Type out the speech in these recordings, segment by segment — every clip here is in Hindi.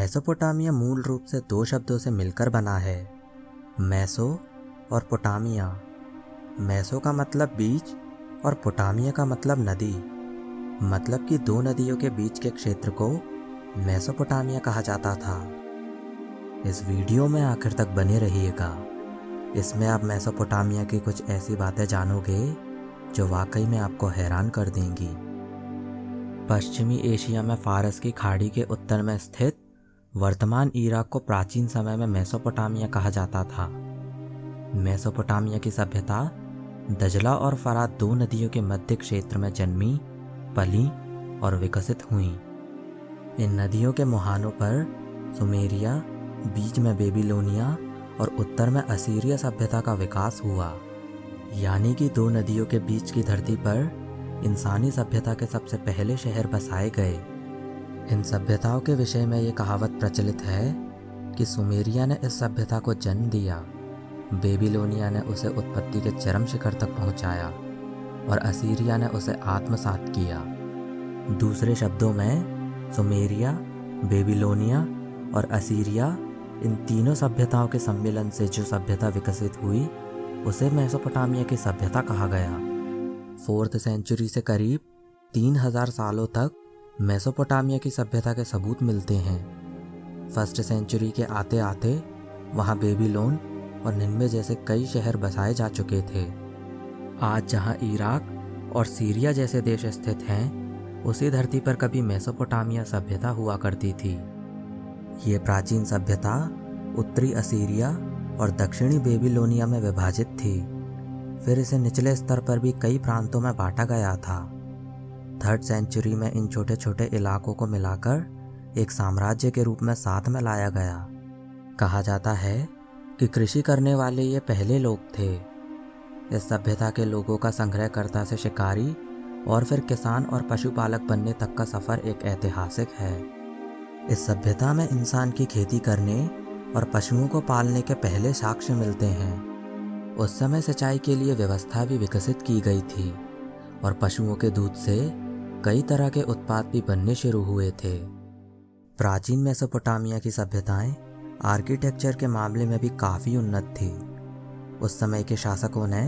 मेसोपोटामिया मूल रूप से दो शब्दों से मिलकर बना है, मेसो और पोटामिया। मेसो का मतलब बीच और पोटामिया का मतलब नदी, मतलब कि दो नदियों के बीच के क्षेत्र को मेसोपोटामिया कहा जाता था। इस वीडियो में आखिर तक बने रहिएगा। इसमें आप मेसोपोटामिया की कुछ ऐसी बातें जानोगे जो वाकई में आपको हैरान कर देंगी। पश्चिमी एशिया में फारस की खाड़ी के उत्तर में स्थित वर्तमान इराक को प्राचीन समय में मेसोपोटामिया कहा जाता था। मेसोपोटामिया की सभ्यता दजला और फरात दो नदियों के मध्य क्षेत्र में जन्मी, पली और विकसित हुई। इन नदियों के मुहानों पर सुमेरिया, बीच में बेबीलोनिया और उत्तर में असीरिया सभ्यता का विकास हुआ। यानी कि दो नदियों के बीच की धरती पर इंसानी सभ्यता के सबसे पहले शहर बसाए गए। इन सभ्यताओं के विषय में ये कहावत प्रचलित है कि सुमेरिया ने इस सभ्यता को जन्म दिया, बेबीलोनिया ने उसे उत्पत्ति के चरम शिखर तक पहुंचाया और असीरिया ने उसे आत्मसात किया। दूसरे शब्दों में सुमेरिया, बेबीलोनिया और असीरिया, इन तीनों सभ्यताओं के सम्मिलन से जो सभ्यता विकसित हुई उसे मेसोपोटामिया की सभ्यता कहा गया। 4th सेंचुरी से करीब 3000 सालों तक मेसोपोटामिया की सभ्यता के सबूत मिलते हैं। 1st सेंचुरी के आते आते वहाँ बेबीलोन और निन्वे जैसे कई शहर बसाए जा चुके थे। आज जहाँ इराक और सीरिया जैसे देश स्थित हैं, उसी धरती पर कभी मेसोपोटामिया सभ्यता हुआ करती थी। ये प्राचीन सभ्यता उत्तरी असीरिया और दक्षिणी बेबीलोनिया में विभाजित थी। फिर इसे निचले स्तर पर भी कई प्रांतों में बांटा गया था। 3rd सेंचुरी में इन छोटे छोटे इलाकों को मिलाकर एक साम्राज्य के रूप में साथ में लाया गया। कहा जाता है कि कृषि करने वाले ये पहले लोग थे। इस सभ्यता के लोगों का संग्रहकर्ता से शिकारी और फिर किसान और पशुपालक बनने तक का सफ़र एक ऐतिहासिक है। इस सभ्यता में इंसान की खेती करने और पशुओं को पालने के पहले साक्ष्य मिलते हैं। उस समय सिंचाई के लिए व्यवस्था भी विकसित की गई थी और पशुओं के दूध से कई तरह के उत्पाद भी बनने शुरू हुए थे। प्राचीन मेसोपोटामिया की सभ्यताएं आर्किटेक्चर के मामले में भी काफ़ी उन्नत थी। उस समय के शासकों ने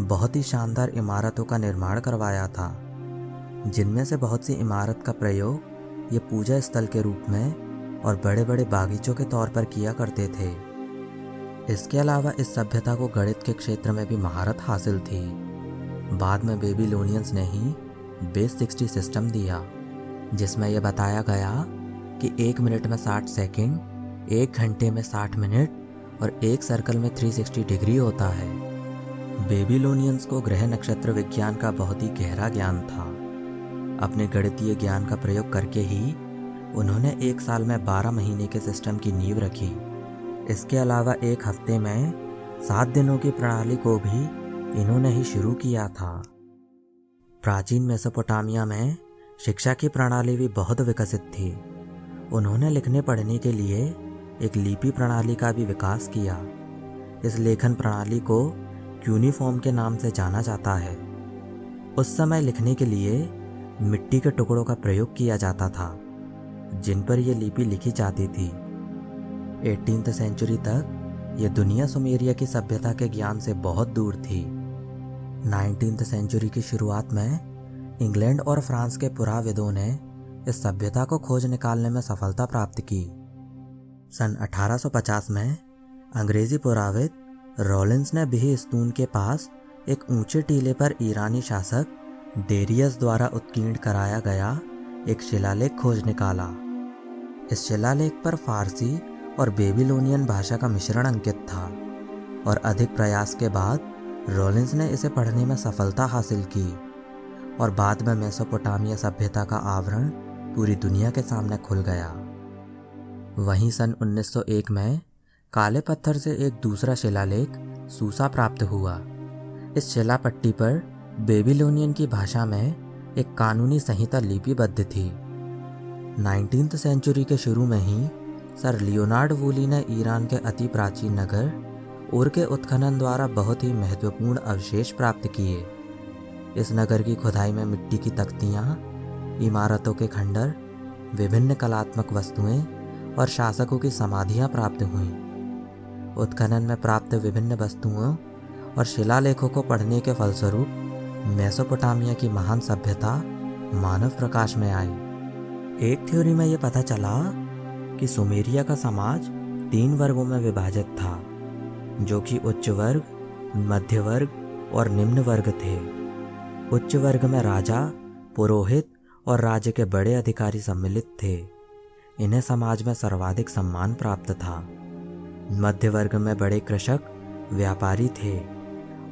बहुत ही शानदार इमारतों का निर्माण करवाया था, जिनमें से बहुत सी इमारत का प्रयोग ये पूजा स्थल के रूप में और बड़े बड़े बागीचों के तौर पर किया करते थे। इसके अलावा इस सभ्यता को गणित के क्षेत्र में भी महारत हासिल थी। बाद में बेबीलोनियंस ने ही बेस 60 सिस्टम दिया, जिसमें यह बताया गया कि 1 मिनट में 60 सेकंड, 1 घंटे में 60 मिनट और एक सर्कल में 360 डिग्री होता है। बेबीलोनियंस को ग्रह नक्षत्र विज्ञान का बहुत ही गहरा ज्ञान था। अपने गणितीय ज्ञान का प्रयोग करके ही उन्होंने एक साल में 12 महीने के सिस्टम की नींव रखी। इसके अलावा एक हफ्ते में 7 दिनों की प्रणाली को भी इन्होंने ही शुरू किया था। प्राचीन मेसोपोटामिया में शिक्षा की प्रणाली भी बहुत विकसित थी। उन्होंने लिखने पढ़ने के लिए एक लिपि प्रणाली का भी विकास किया। इस लेखन प्रणाली को क्यूनिफॉर्म के नाम से जाना जाता है। उस समय लिखने के लिए मिट्टी के टुकड़ों का प्रयोग किया जाता था, जिन पर यह लिपि लिखी जाती थी। 18th सेंचुरी तक यह दुनिया सुमेरिया की सभ्यता के ज्ञान से बहुत दूर थी। 19th सेंचुरी की शुरुआत में इंग्लैंड और फ्रांस के पुराविदों ने इस सभ्यता को खोज निकालने में सफलता प्राप्त की। सन 1850 में अंग्रेजी पुराविद रॉलिंस ने बिहिस्तून के पास एक ऊंचे टीले पर ईरानी शासक डेरियस द्वारा उत्कीर्ण कराया गया एक शिलालेख खोज निकाला। इस शिलालेख पर फारसी और बेबीलोनियन भाषा का मिश्रण अंकित था और अधिक प्रयास के बाद रॉलिंस ने इसे पढ़ने में सफलता हासिल की और बाद में मेसोपोटामिया सभ्यता का आवरण पूरी दुनिया के सामने खुल गया। वहीं सन 1901 में काले पत्थर से एक दूसरा शिलालेख सूसा प्राप्त हुआ। इस शिलापट्टी पर बेबीलोनियन की भाषा में एक कानूनी संहिता लिपिबद्ध थी। 19th सेंचुरी के शुरू में ही सर लियोनार्ड वूली ने ईरान के अति प्राचीन नगर उर के उत्खनन द्वारा बहुत ही महत्वपूर्ण अवशेष प्राप्त किए। इस नगर की खुदाई में मिट्टी की तख्तियाँ, इमारतों के खंडर, विभिन्न कलात्मक वस्तुएं और शासकों की समाधियां प्राप्त हुईं। उत्खनन में प्राप्त विभिन्न वस्तुओं और शिलालेखों को पढ़ने के फलस्वरूप मेसोपोटामिया की महान सभ्यता मानव प्रकाश में आई। एक थ्योरी में यह पता चला कि सुमेरिया का समाज 3 वर्गों में विभाजित था, जो कि उच्च वर्ग, मध्य वर्ग और निम्न वर्ग थे। उच्च वर्ग में राजा, पुरोहित और राज्य के बड़े अधिकारी सम्मिलित थे। इन्हें समाज में सर्वाधिक सम्मान प्राप्त था। मध्य वर्ग में बड़े कृषक, व्यापारी थे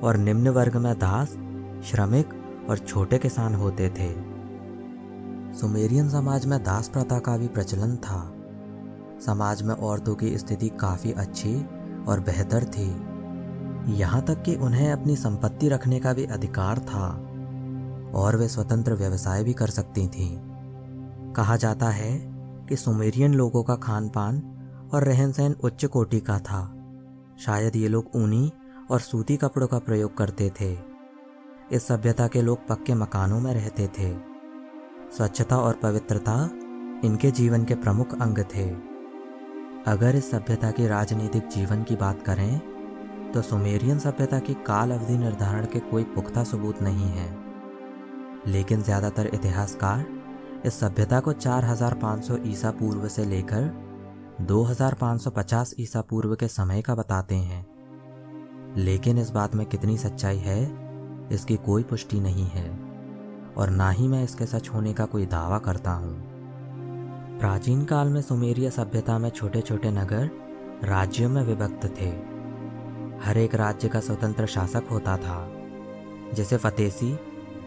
और निम्न वर्ग में दास, श्रमिक और छोटे किसान होते थे। सुमेरियन समाज में दास प्रथा का भी प्रचलन था। समाज में औरतों की स्थिति काफ़ी अच्छी और बेहतर थी, यहाँ तक कि उन्हें अपनी संपत्ति रखने का भी अधिकार था और वे स्वतंत्र व्यवसाय भी कर सकती थीं। कहा जाता है कि सुमेरियन लोगों का खान पान और रहन सहन उच्च कोटि का था। शायद ये लोग ऊनी और सूती कपड़ों का प्रयोग करते थे। इस सभ्यता के लोग पक्के मकानों में रहते थे। स्वच्छता और पवित्रता इनके जीवन के प्रमुख अंग थे। अगर इस सभ्यता की राजनीतिक जीवन की बात करें तो सुमेरियन सभ्यता की काल अवधि निर्धारण के कोई पुख्ता सबूत नहीं है, लेकिन ज़्यादातर इतिहासकार इस सभ्यता को 4500 ईसा पूर्व से लेकर 2550 ईसा पूर्व के समय का बताते हैं। लेकिन इस बात में कितनी सच्चाई है, इसकी कोई पुष्टि नहीं है और ना ही मैं इसके सच होने का कोई दावा करता हूँ। प्राचीन काल में सुमेरिया सभ्यता में छोटे छोटे नगर राज्यों में विभक्त थे। हर एक राज्य का स्वतंत्र शासक होता था, जिसे फतेसी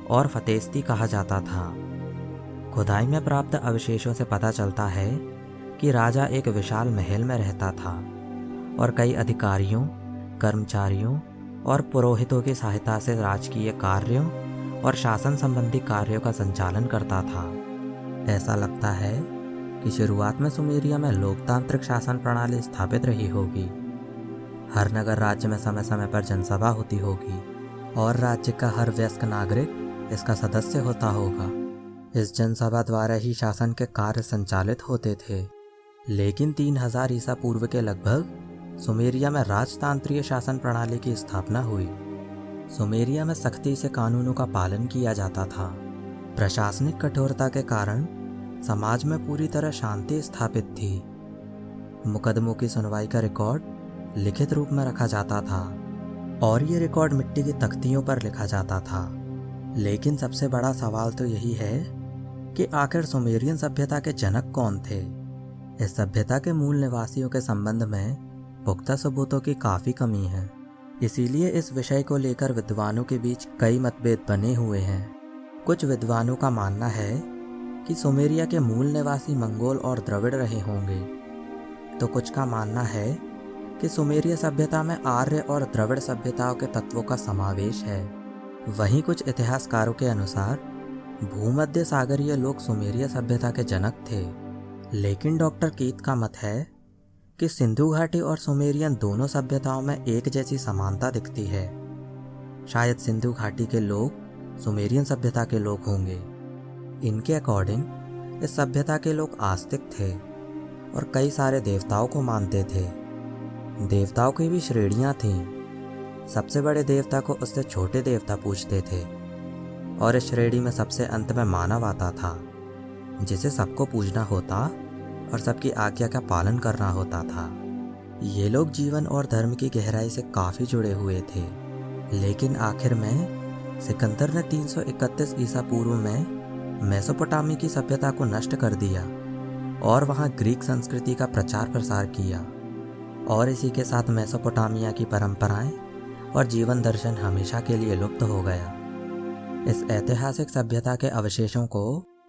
और फतेस्ती कहा जाता था। खुदाई में प्राप्त अवशेषों से पता चलता है कि राजा एक विशाल महल में रहता था और कई अधिकारियों, कर्मचारियों और पुरोहितों की सहायता से राजकीय कार्यों और शासन संबंधी कार्यों का संचालन करता था। ऐसा लगता है कि शुरुआत में सुमेरिया में लोकतांत्रिक शासन प्रणाली स्थापित रही होगी। हर नगर राज्य में समय समय पर जनसभा होती होगी और राज्य का हर वयस्क नागरिक इसका सदस्य होता होगा। इस जनसभा द्वारा ही शासन के कार्य संचालित होते थे। लेकिन 3000 ईसा पूर्व के लगभग सुमेरिया में राजतांत्रिक शासन प्रणाली की स्थापना हुई। सुमेरिया में सख्ती से कानूनों का पालन किया जाता था। प्रशासनिक कठोरता के कारण समाज में पूरी तरह शांति स्थापित थी। मुकदमों की सुनवाई का रिकॉर्ड लिखित रूप में रखा जाता था और ये रिकॉर्ड मिट्टी की तख्तियों पर लिखा जाता था। लेकिन सबसे बड़ा सवाल तो यही है कि आखिर सुमेरियन सभ्यता के जनक कौन थे। इस सभ्यता के मूल निवासियों के संबंध में पुख्ता सबूतों की काफ़ी कमी है। इसीलिए इस विषय को लेकर विद्वानों के बीच कई मतभेद बने हुए हैं। कुछ विद्वानों का मानना है कि सुमेरिया के मूल निवासी मंगोल और द्रविड़ रहे होंगे, तो कुछ का मानना है कि सुमेरिया सभ्यता में आर्य और द्रविड़ सभ्यताओं के तत्वों का समावेश है। वहीं कुछ इतिहासकारों के अनुसार भूमध्य सागरीय लोग सुमेरिया सभ्यता के जनक थे। लेकिन डॉक्टर कीथ का मत है कि सिंधु घाटी और सुमेरियन दोनों सभ्यताओं में एक जैसी समानता दिखती है। शायद सिंधु घाटी के लोग सुमेरियन सभ्यता के लोग होंगे। इनके अकॉर्डिंग इस सभ्यता के लोग आस्तिक थे और कई सारे देवताओं को मानते थे। देवताओं की भी श्रेणियां थीं। सबसे बड़े देवता को उससे छोटे देवता पूजते थे और इस श्रेणी में सबसे अंत में मानव आता था, जिसे सबको पूजना होता और सबकी आज्ञा का पालन करना होता था। ये लोग जीवन और धर्म की गहराई से काफ़ी जुड़े हुए थे। लेकिन आखिर में सिकंदर ने 331 ईसा पूर्व में मेसोपोटामी की सभ्यता को नष्ट कर दिया और वहाँ ग्रीक संस्कृति का प्रचार प्रसार किया और इसी के साथ मेसोपोटामिया की परंपराएं और जीवन दर्शन हमेशा के लिए लुप्त हो गया। इस ऐतिहासिक सभ्यता के अवशेषों को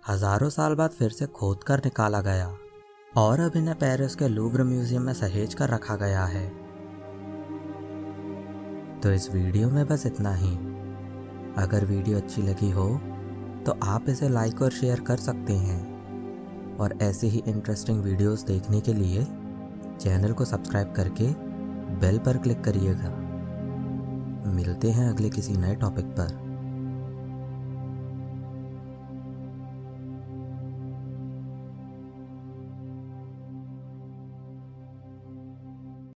हजारों साल बाद फिर से खोद कर निकाला गया और अब इन्हें पेरिस के लूव्र म्यूजियम में सहेज कर रखा गया है। तो इस वीडियो में बस इतना ही। अगर वीडियो अच्छी लगी हो तो आप इसे लाइक और शेयर कर सकते हैं और ऐसे ही इंटरेस्टिंग वीडियोस देखने के लिए चैनल को सब्सक्राइब करके बेल पर क्लिक करिएगा। मिलते हैं अगले किसी नए टॉपिक पर।